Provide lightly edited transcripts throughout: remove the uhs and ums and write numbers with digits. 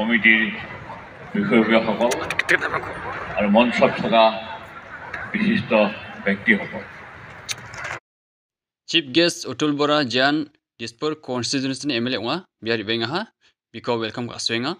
কমিটিৰ বিষয়ববীয়াসকল আৰু মঞ্চত থকা বিশিষ্ট ব্যক্তিসকল। Chief Guest Utul Bora Jan Dispur Constituency MLA wa biar benga ha biko welcome ka aswenga.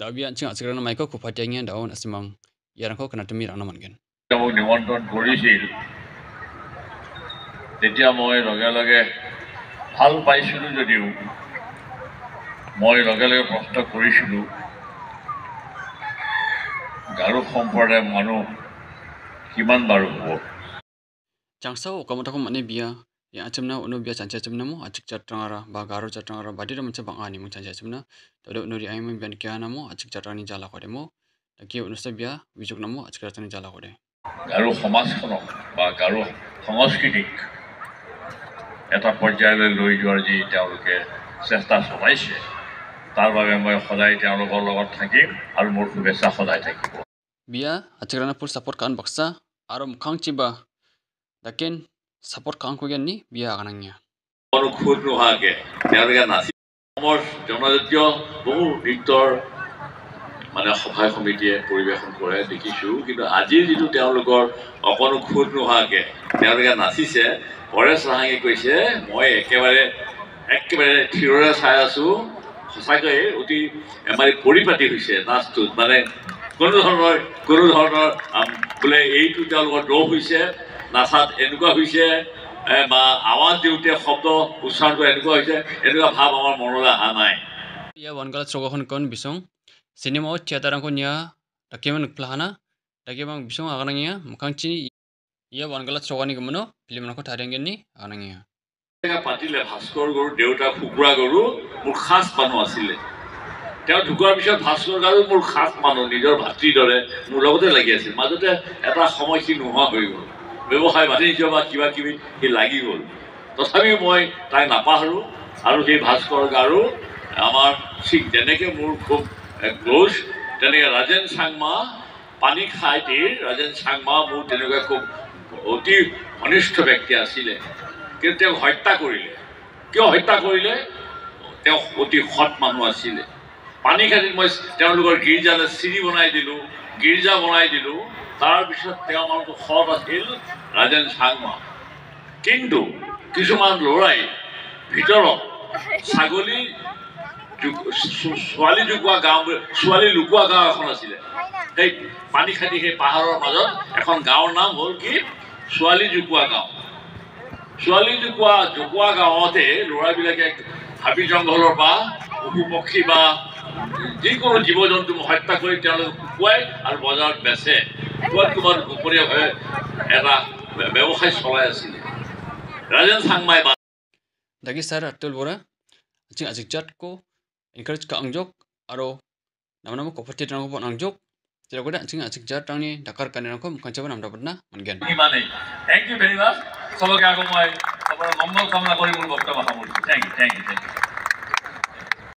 Dabi ancing asikran maiko kupatiangnya daun asimang yarangko kena temi rana mangen. মোক নিমন্ত্ৰণ কৰিছিল তেতিয়া মই লগে লগে ভাল পাইছিলোঁ যদিও মই লগে লগে প্ৰশ্ন কৰিছিলোঁ গাৰো সম্প্ৰদায়ৰ মানুহ কিমান বাৰু হ'ব। Changsau kamu mane biya yang acamna unu biya chancha acamna mo acik chatrangara ba garo chatrangara badira mancha bangani mo chancha acamna tawde unuri ayam bian kiana mo acik chatrani jala kode mo taki unusa biya wijok namo acik chatrani jala kode. Garo সমাজখনক বা গাৰো সংস্কৃতিক এটা পৰ্যায়লৈ লৈ যোৱাৰ যি তেওঁলোকে চেষ্টা চলাইছে তাৰ বাবে মই সদায় তেওঁলোকৰ লগত থাকিম আৰু মোৰ শুভেচ্ছা সদায় থাকিব। Biya acikran pur support kan baksa aro mukhang chiba daken support kan ko ni biya agananya. কোনো খুদ নোহোৱাকৈ তেওঁলোকে নাচি অসমৰ জনজাতীয় বহু নৃত্যৰ সভা সমিতিয়ে পৰিৱেশন কৰে দেখিছোঁ, কিন্তু আজিৰ যিটো তেওঁলোকৰ অকণো খুদ নোহোৱাকৈ তেওঁলোকে নাচিছে। পৰেশ ৰাহাঙে কৈছে মই একেবাৰে থিৰৰে চাই আছোঁ, সঁচাকৈয়ে অতি পৰিপাটি হৈছে নাচটোত, কোনো ধৰণৰ বোলে এইটো তেওঁলোকৰ দোষ হৈছে নাচাত এনেকুৱা হৈছে বা আৱাজ দিওঁতে শব্দ উচ্চাৰণটো এনেকুৱা হৈছে, এনেকুৱা ভাৱ আমাৰ মনলৈ অহা নাই। Ia wangalat sogohon kon bisong cinema o theater ko nia takeman plahana takemang bisong agananya mukhang chini ia wangalat sogani gumno film ko tharengeni agananya পাতিলে ভাস্কৰ গৰু দেউতা ফুকুৰা গৰু মোৰ খাস মানুহ আছিলে। তেওঁ ঢুকোৱাৰ পিছত ভাস্কৰ গৰু মোৰ খাস মানুহ, নিজৰ ভাতৃৰ দৰে মোৰ লগতে লাগি আছিল। মাজতে এটা সময় সি নোহোৱা হৈ গ'ল, ব্যৱসায় বাণিজ্য বা কিবা কিবি সি লাগি গ'ল। তথাপিও মই তাই নাপাহৰোঁ আৰু সেই ভাস্কৰ গাৰু আমাৰ ঠিক যেনেকৈ মোৰ খুব ক্ল'জ, তেনেকৈ ৰাজেন চাংমা পানী খাইটিৰ ৰাজেন চাংমা মোৰ তেনেকুৱা খুব অতি ঘনিষ্ঠ ব্যক্তি আছিলে। কিন্তু তেওঁক হত্যা কৰিলে। কিয় হত্যা কৰিলে? তেওঁ অতি সৎ মানুহ আছিলে। পানী খাইটিত মই তেওঁলোকৰ গীৰ্জালৈ চিৰি বনাই দিলোঁ, গীৰ্জা বনাই দিলোঁ। তাৰপিছত তেওঁ মানুহটো সৎ আছিল ৰাজেন চাংমা। কিন্তু কিছুমান ল'ৰাই ভিতৰত ছাগলী ছোৱালী লুকোৱা গাঁও এখন আছিলে। সেই পানী খাটি সেই পাহাৰৰ মাজত এখন গাঁৱৰ নাম হ'ল কি ছোৱালী জুকোৱা গাঁও। ছোৱালী জুকোৱা গাঁৱতে ল'ৰাবিলাকে হাবি জংঘলৰ পৰা পশু পক্ষী বা যিকোনো জীৱ জন্তু হত্যা কৰি তেওঁলোকে শুকুৱাই আৰু বজাৰত বেচে। ক'ৰবাত দুপৰীয়াভাৱে এটা ব্যৱসায় চলাই আছিলে Rajen Changmai. dagi sar Utul Bora acing ajikjat ko encourage ka angjok aro nama ko pati tang ko angjok tidak ada acing ajikjat tang ni dakar kanena ko mukan coba nam dapat na mangen. Thank you very much. Solo ke aku mau mongol kamna kori mul bokta ma hamul. Thank you.